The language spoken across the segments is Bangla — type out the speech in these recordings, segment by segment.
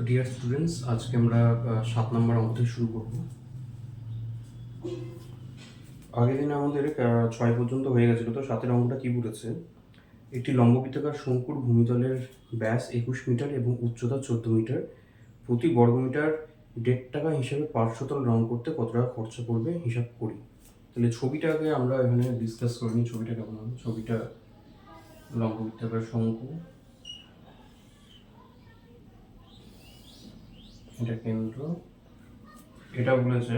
তো ডিয়ার স্টুডেন্টস, আজকে আমরা 7 নম্বর অঙ্ক থেকে শুরু করব। আগের দিন আমাদের 6 পর্যন্ত হয়ে গেছিলো। তো 7-এর অঙ্কটা কী বলেছে, একটি লম্ববৃত্তাকার শঙ্কুর ভূমিতলের ব্যাস 21 মিটার এবং উচ্চতা 14 মিটার, প্রতি বর্গমিটার 1.5 টাকা হিসাবে পার্শ্বতল রং করতে কত টাকা খরচা পড়বে হিসাব করি। তাহলে ছবিটাকে আমরা এখানে ডিসকাস করে নিই। ছবিটা কেমন হবে? ছবিটা লম্ববৃত্তাকার শঙ্কু, এটা কেন্দ্র, এটা বলেছে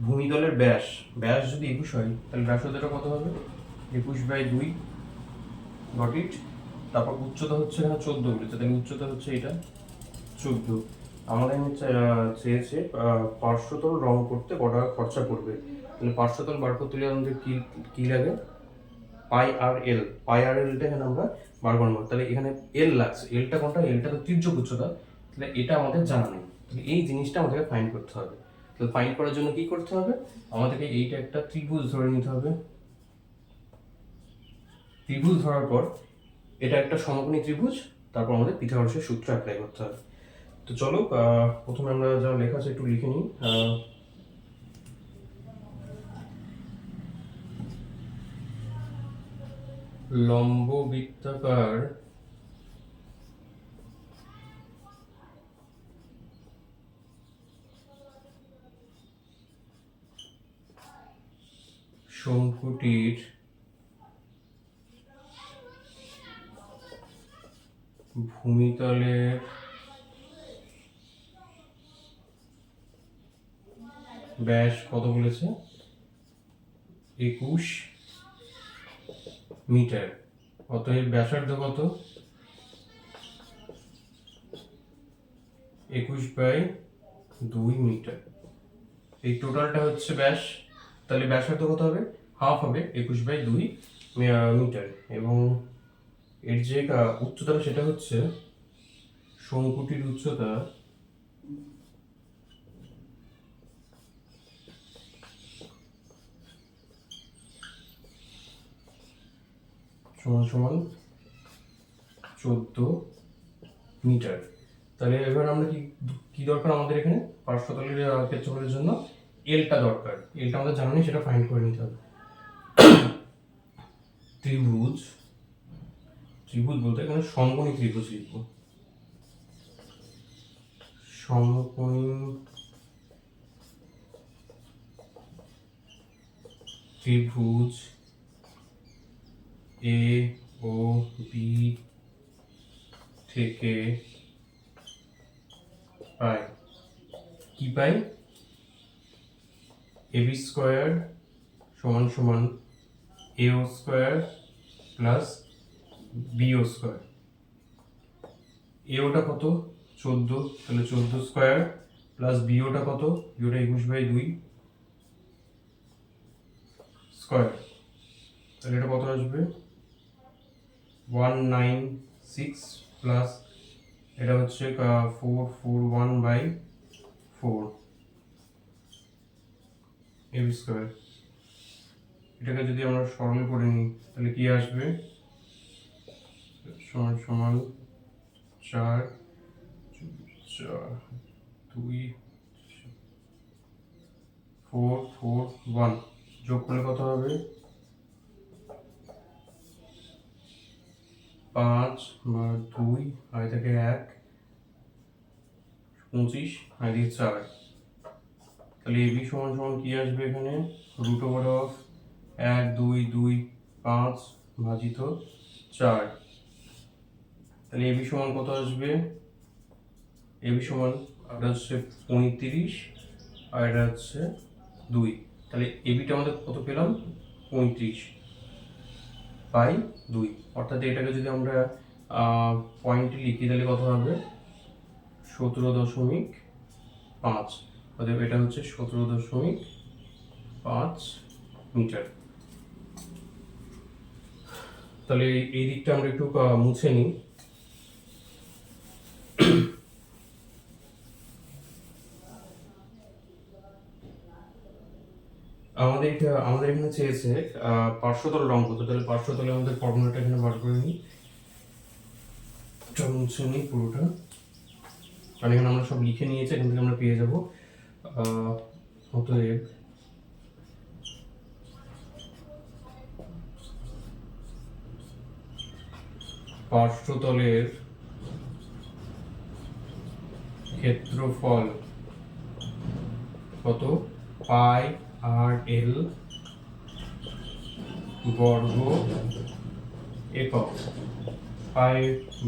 ভূমিতলের ব্যাস ব্যাস যদি 21 হয় তাহলে ব্যাসার্ধটা কত হবে? 21/2 গট ইট। তারপর উচ্চতা হচ্ছে এখানে 14 বলেছে, তাহলে উচ্চতা হচ্ছে এটা 14। আমাদের চেয়েছে পার্শ্বতল রং করতে কত টাকা খরচা পড়বে। তাহলে পার্শ্বতল বার করতে হলে আমাদের কি লাগে? পাই আর এলটা এখানে আমরা বার করবো। তাহলে এখানে এল লাগছে। এলটা কোনটা? এলটা তো তির্যক উচ্চতা। তাহলে এটা আমাদের জানা নেই। তাহলে এই জিনিসটা আমাদেরকে ফাইন্ড করতে হবে। তাহলে ফাইন্ড করার জন্য কি করতে হবে? আমাদেরকে এইটা একটা ত্রিভুজ ধরে নিতে হবে। ত্রিভুজ ধরার পর এটা একটা সমকোণী ত্রিভুজ, তারপর আমাদের পিথাগোরাসের সূত্র অ্যাপ্লাই করতে হবে। তো চলো প্রথমে আমরা যা লেখা আছে একটু লিখে নিই। লম্ব বৃত্তাকার শঙ্কুটির ভূমিতলের ব্যাস কত বলেছে? 21 মিটার। অতএব ব্যাসার্ধ কত? 21/2 মিটার। এই টোটালটা হচ্ছে ব্যাস। তাহলে ব্যাসার্ধ কত হবে? হাফ হবে 21/2 মিটার। এবং এর যে উচ্চতা সেটা হচ্ছে, শঙ্কুটির উচ্চতা সমান সমান 14 মিটার। তাহলে এবার আমরা কি দরকার আমাদের এখানে? পার্শ্বতলের ক্ষেত্রফলের জন্য এলটা দরকার। এলটা আমাদের জানা নেই, সেটা ফাইন্ড করে নিতে হবে। ত্রিভুজ বলতে এখানে সমকোণী ত্রিভুজ লিখব। সমকোণী ত্রিভুজ এ ও বি থেকে পাই কি পাই? এবি স্কোয়ার সমান সমান এও স্কোয়ার প্লাস বিও স্কোয়ার। এওটা কত? 14, তাহলে 14 স্কোয়ার প্লাস বিওটা কত? বিওটা 21/2 স্কোয়ার। তাহলে এটা কত আসবে? 196 প্লাস এটা হচ্ছে 441/4 এবি স্কোয়ার। এটাকে যদি আমরা সরল করে নিই তাহলে কি আসবে? সমান সমান 4 2 4 4 1 যোগ করলে কত হবে? 5 বা 2 আর এটাকে 1 25 আর এদিকে 4। তাহলে এবি সমান সমান কি আসবে এখানে? √1 2 2 5 ভাজিত 4। তাহলে এবি সমান কত আসবে? এবি সমান এটা হচ্ছে 35 আর এটা হচ্ছে 2। তাহলে এবিটা আমাদের কত পেলাম? 35/2। অর্থাৎ এটাকে যদি আমরা পয়েন্টে লিখি তাহলে কত হবে? 17.5। অতএব এটা হচ্ছে 17.5 মিটার। তাহলে এই দিকটা আমরা একটু মুছে নিই। আমাদের এখানে চেয়েছে পার্শ্বতল রং কত। তাহলে পার্শ্বতলে আমাদের ফর্মুলাটা এখানে বার করে নিই। মুছে নিই পুরোটা, কারণ এখানে আমরা সব লিখে নিয়েছি, এখান থেকে আমরা পেয়ে যাবো। অতএব পার্শ্বতলের ক্ষেত্রফল কত, পাই আর এল বর্গ একক। পাই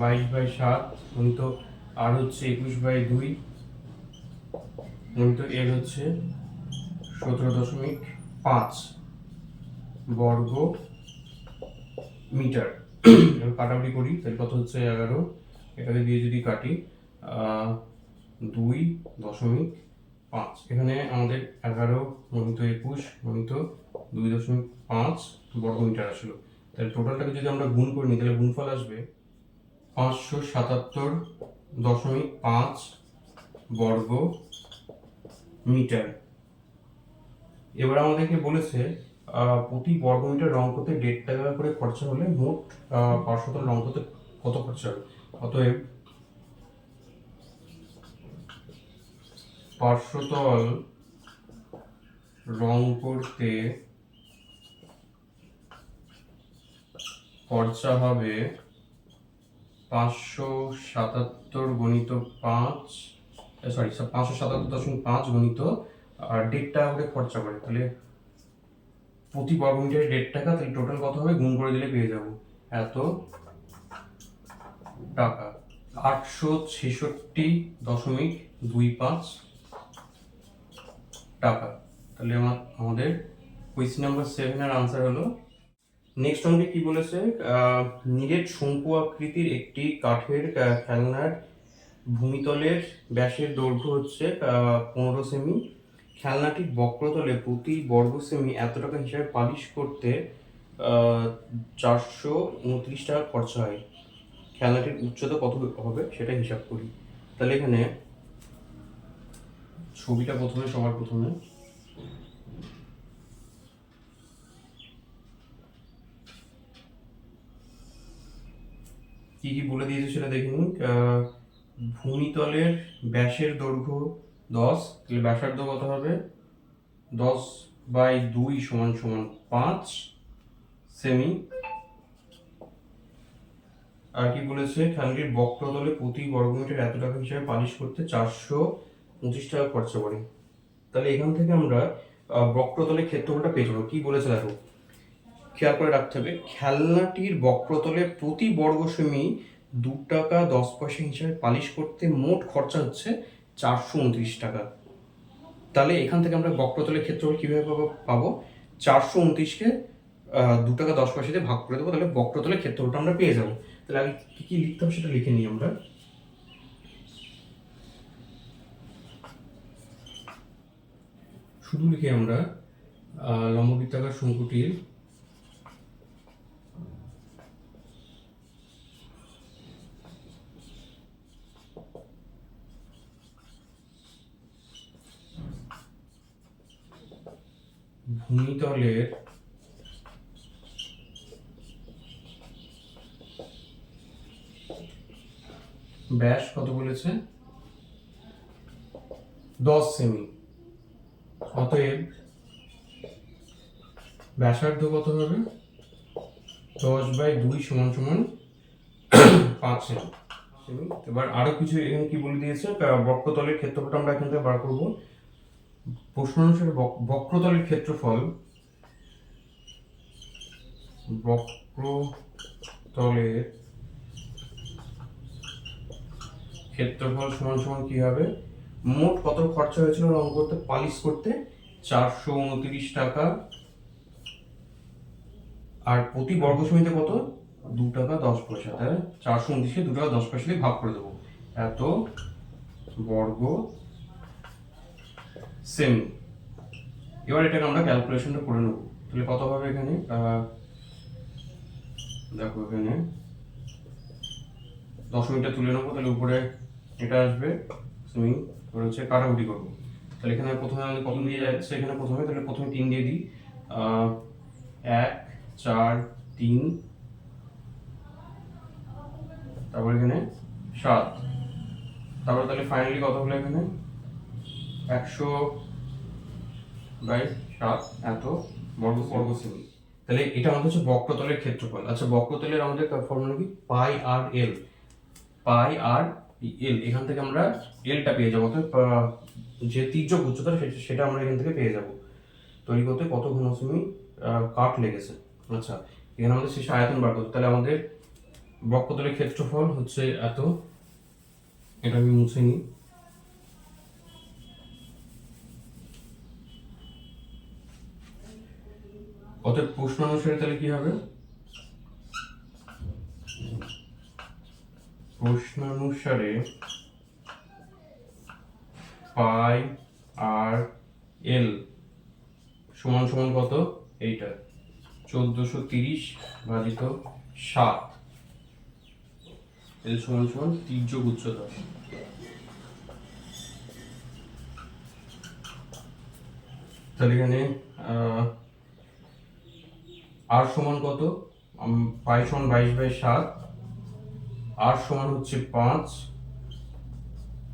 22/7 গুণিত আর হচ্ছে 21/2 গুণিত এল হচ্ছে 17.5 বর্গ মিটার। এবার কাটাকুটি করি, তাহলে কত হচ্ছে 11, এটাকে দিয়ে যদি কাটি 2.5, এখানে আমাদের 11 গুণিত 21 গুণিত 2.5 বর্গ মিটার আসলো। তাহলে টোটালটাকে যদি আমরা গুণ করে নিই তাহলে গুণফল আসবে 577.5 বর্গ মিটার। এবার আমাদেরকে বলেছে প্রতি বর্গ মিটার রং করতে 1.5 টাকা করে খরচা হলে মোট পার্শ্বতল রং করতে কত খরচা হবে। অতএব পার্শ্বতল রং করতে খরচা হবে 577 গুণিত 5, 577.5 গুণিত 1.5 টাকা করে খরচা করে, তাহলে প্রতি বর্গ মিটারে 1.5 টাকা, তাহলে টোটাল কত হবে গুণ করে দিলে পেয়ে যাব এত টাকা, 866.25 টাকা। তাহলে আমাদের কোয়েশ্চেন নাম্বার 7 এর আনসার হলো। নেক্সট অঙ্কে কি বলেছে, নিরেট শঙ্কু আকৃতির একটি কাঠের খেলনার ভূমিতলের ব্যাসের দৈর্ঘ্য হচ্ছে 15 সেমি। খেলনাটির বক্রতলে প্রতি বর্গ সেমি এত টাকা হিসাবে পালিশ করতে 429 টাকা খরচা হয়। খেলনাটির উচ্চতা কত হবে সেটা হিসাব করি। তাহলে এখানে ছবিটা সবার প্রথমে কি কি বলে দিয়েছে সেটা দেখে নিন। ভূমিতলের ব্যাসের দৈর্ঘ্য 10, তাহলে ব্যাসার্ধ কত হবে 10/2 = 5 সেমি। আর কি বলেছে, খেলনাটির বক্রতলে প্রতি বর্গমিটার এত টাকা হিসাবে পালিশ করতে 425 টাকা খরচা করে। তাহলে এখান থেকে আমরা বক্রতলের ক্ষেত্রফলটা পেয়ে যাবো। কি বলেছে দেখো, খেয়াল করে রাখতে হবে, খেলনাটির বক্রতলে প্রতি বর্গ সেমি 2 টাকা 10 পয়সা হিসাবে পালিশ করতে মোট খরচা হচ্ছে 429 টাকা। তাহলে এখান থেকে আমরা বক্রতলের ক্ষেত্রফল কিভাবে পাবো, 429কে 2 টাকা 10 পয়সা দিয়ে ভাগ করে দেবো, তাহলে বক্রতলের ক্ষেত্রফলটা আমরা পেয়ে যাবো। তাহলে আগে কি কি লিখতে হবে সেটা লিখে নিই আমরা। শুধু লিখে আমরা লম্ববৃত্তাকার শঙ্কুটির ভূমিতলের ব্যাস কত বলেছে 10 সেমি। অতএব ব্যাসার্ধ কত হবে 10/2 = 5 সেমি। এবার আরো কিছু এখানে কি বলে দিয়েছে, বক্রতলের ক্ষেত্রফলটা আমরা এখান থেকে বার করবো। প্রশ্ন অনুসারে বক্রতলের ক্ষেত্রফল সমান কি হবে, মোট কত খরচা হয়েছিল রং করতে পালিশ করতে 429 টাকা, আর প্রতি বর্গ সেমিতে কত 2 টাকা 10 পয়সা, তাহলে 429কে 2 টাকা 10 পয়সা দিয়ে ভাগ করে দেবো, এত বর্গ সেমি। এবার এটাকে আমরা ক্যালকুলেশনটা করে নেব। তাহলে কত হবে এখানে, দেখো এখানে দশমিকটা তুলে নেবো, তাহলে উপরে এটা আসবে সেমি, এবার হচ্ছে কাটাকুটি করবো। তাহলে এখানে প্রথমে আমাদের কত দিয়ে যাচ্ছে, এখানে তাহলে প্রথমে 3 দিয়ে দিই, 1 4 3, তারপর এখানে 7। তারপর তাহলে ফাইনালি কত হলো এখানে 100/7 এত বর্গ সেমি। তাহলে এটা আমাদের হচ্ছে বক্রতলের ক্ষেত্রফল। আচ্ছা বক্রতলের আমাদের ফর্মুলা কি পাই আর এল, পাই আর এল, এখান থেকে আমরা এলটা পেয়ে যাবো। অর্থাৎ যে তির্যক উচ্চতা সেটা আমরা এখান থেকে পেয়ে যাব। তৈরি করতে কত ঘন সেমি কাঠ লেগেছে। আচ্ছা এখানে আমাদের শেষে আয়তন বার করতে, তাহলে আমাদের বক্রতলের ক্ষেত্রফল হচ্ছে এত, এটা আমি মুছে নিই। অতএব প্রশ্ন অনুসারে তাহলে কি হবে, প্রশ্নানুসারে পাই আর এল সমান সমান কত, এইটা 1430/7, এল সমান সমান তির্যক উচ্চতা। তাহলে এখানে আর সমান কত, পাই সমান 22/7, আর সমান হচ্ছে 5,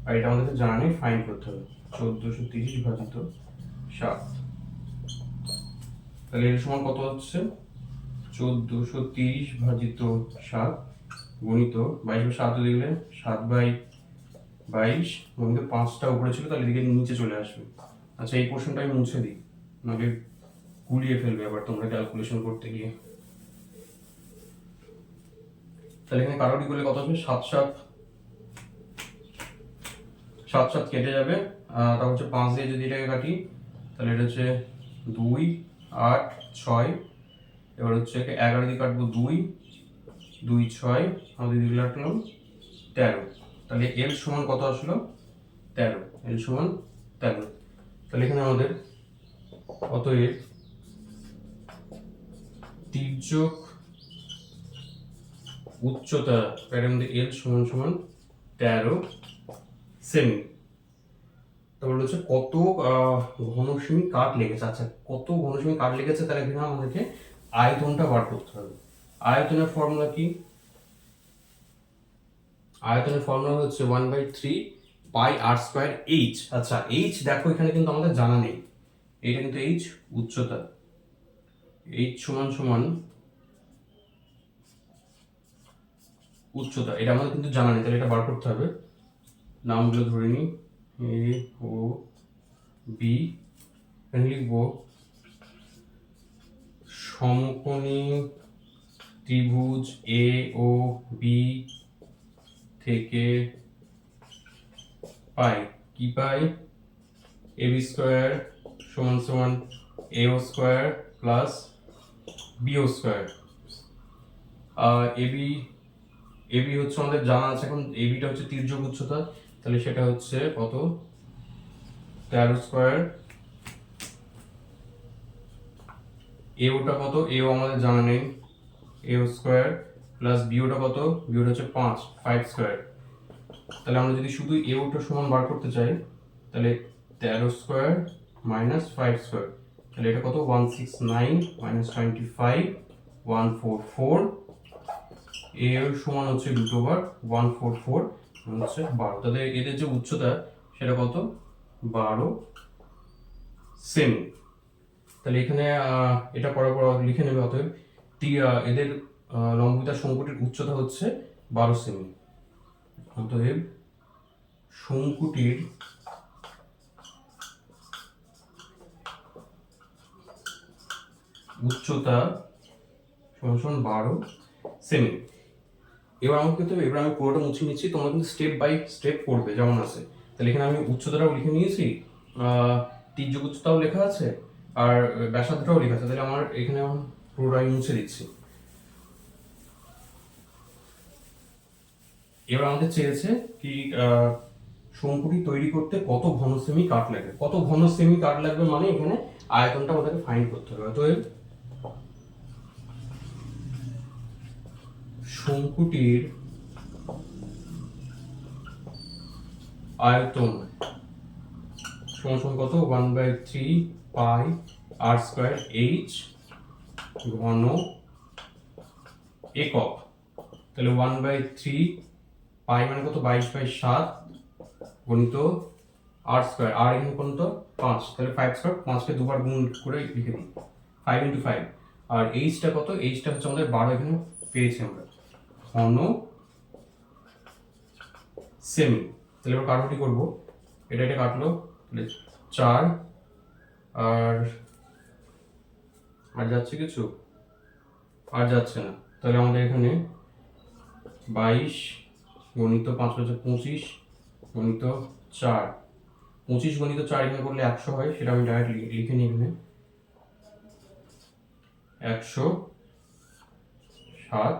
আর এটা আমাদেরকে জানা নেই, ফাইন্ড করতে হবে 1430/7। তাহলে এর সমান কত হচ্ছে 1430/7 গুণিত 22/7 লিখলে 7/22 গুণিত 5টা উপরে ছিল, তাহলে এদিকে নিচে চলে আসবে। আচ্ছা এই পোর্শনটা আমি মুছে দিই, নাহলে গুলিয়ে ফেলবে আবার তোমরা ক্যালকুলেশন করতে গিয়ে। তাহলে এখানে কারোটি করলে কত হবে, 7 কেটে যাবে, তারপর হচ্ছে 5 দিয়ে যদি এটাকে কাটি তাহলে এটা হচ্ছে 2 8 6, এবার হচ্ছে 11 দিয়ে কাটবো 2 2 6, আমাদের দিকে কাটলাম 13। তাহলে এল সমান কত আসলো 13, এল সমান 13। তাহলে এখানে আমাদের অতএব তির্যক উচ্চতা প্যারামিটার এল সমান সমান 13 সেমি। তাহলে হচ্ছে কত ঘনসেমি কাঠ লেগেছে। আচ্ছা কত ঘনসেমি কাঠ লেগেছে, তাহলে এখানে আমাদেরকে আয়তনটা বার করতে হবে। আয়তনের ফর্মুলা কি, আয়তনের ফর্মুলা হচ্ছে 1/3 পাই আর স্কয়ার এইচ। আচ্ছা এইচ দেখো এখানে কিন্তু আমাদের জানা নেই, এটা কিন্তু এইচ উচ্চতা, এইচ সমান সমান উচ্চতা, এটা আমাদের কিন্তু জানা নেই, তাহলে এটা বার করতে হবে। নামগুলো ধরে নিই, এ ও বি, এখানে লিখবো সমকোণী ত্রিভুজ এ ও বি থেকে পাই, কি পাই, এ বি স্কোয়ার সমান সমান এ ও স্কোয়ার প্লাস বি ও স্কোয়ার। এবি হচ্ছে আমাদের জানা আছে, এখন এবিটা হচ্ছে তির্যক উচ্চতা, তাহলে সেটা হচ্ছে কত 13 স্কোয়ার। এওটা কত, এও আমাদের জানা নেই, এও স্কোয়ার প্লাস বিওটা কত, বিওটা হচ্ছে 5 স্কোয়ার। তাহলে আমরা যদি শুধু এওটা সমান বার করতে চাই তাহলে 13 স্কোয়ার মাইনাস 5 স্কোয়ার, তাহলে এটা কত 169 মাইনাস 25 144, এর সমান হচ্ছে √144 হচ্ছে 12। তাহলে এদের যে উচ্চতা সেটা কত 12 সেমি। তাহলে এখানে এটা পড়ার পর লিখে নেবে, অতএব এদের লম্ববিতার শঙ্কুটির উচ্চতা হচ্ছে 12 সেমি। অতএব শঙ্কুটির উচ্চতা সমান 12 সেমি। এবার আমাকে কিন্তু, এবার আমি পুরোটা মুছে নিচ্ছি, তোমরা কিন্তু স্টেপ বাই স্টেপ করবে যেমন আছে। তাহলে এখানে আমি উচ্চতাটাও লিখে নিয়েছি, তির্যক উচ্চতাও লেখা আছে, আর ব্যাসার্ধটাও লেখা আছে। তাহলে আমার এখানে আমি পুরোটাই মুছে দিচ্ছি। এবার আমাদের চেয়েছে কি শঙ্কুটি তৈরি করতে কত ঘন সেমি কাঠ লাগবে, কত ঘন সেমি কাঠ লাগবে মানে এখানে আয়তনটা আমাদেরকে ফাইন্ড করতে হবে। অতএব শঙ্কুটির আয়তন সমান কত 1/3 পাই আর স্কয়ার এইচ ঘন একক। তাহলে 1/3 পাই মানে কত, 22/7 গণিত আর স্কোয়ার, আর এখানে পর্যন্ত 5, তাহলে 5 স্কোয়ার, 5কে দুবার গুণ করে লিখে দিই, 5 × 5। আর এইচটা কত, এইচটা হচ্ছে আমাদের 12, এখানে পেয়েছি আমরা, ঘন সেমি। তাহলে এবার কাটাকুটি করবো, এটা কাটলো, তাহলে 4, আর আর যাচ্ছে কিছু, আর যাচ্ছে না, তাহলে আমাদের এখানে 22 গণিত 5 × 25 গণিত 4, 25 গণিত 4 এখানে করলে 100 হয়, সেটা আমি ডাইরেক্ট লিখে নিই এখানে, 107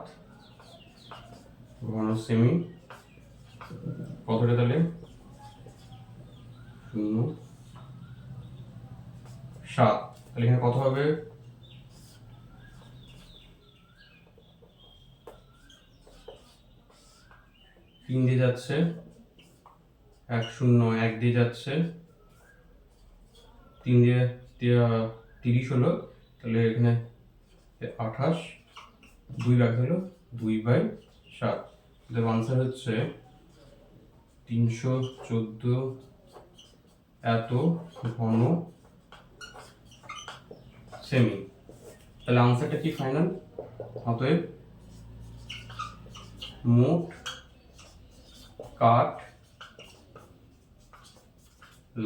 ঘন সেমি, কতটা তাহলে 0.7, তাহলে এখানে কত হবে, 3 দিয়ে যাচ্ছে, 1 0 1 দিয়ে যাচ্ছে, 3 দিয়ে 30 হলো, তাহলে এখানে 28, 2 বাকি হলো 2/7, তাহলে আনসার হচ্ছে 314 এত ঘন সেমি। তাহলে আনসারটা কি ফাইনাল, অতএব মোট কাঠ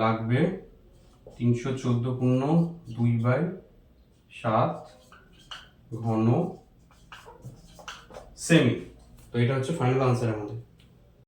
লাগবে 314 2/7 ঘন সেমি। তো এটা হচ্ছে ফাইনাল আনসার আমাদের।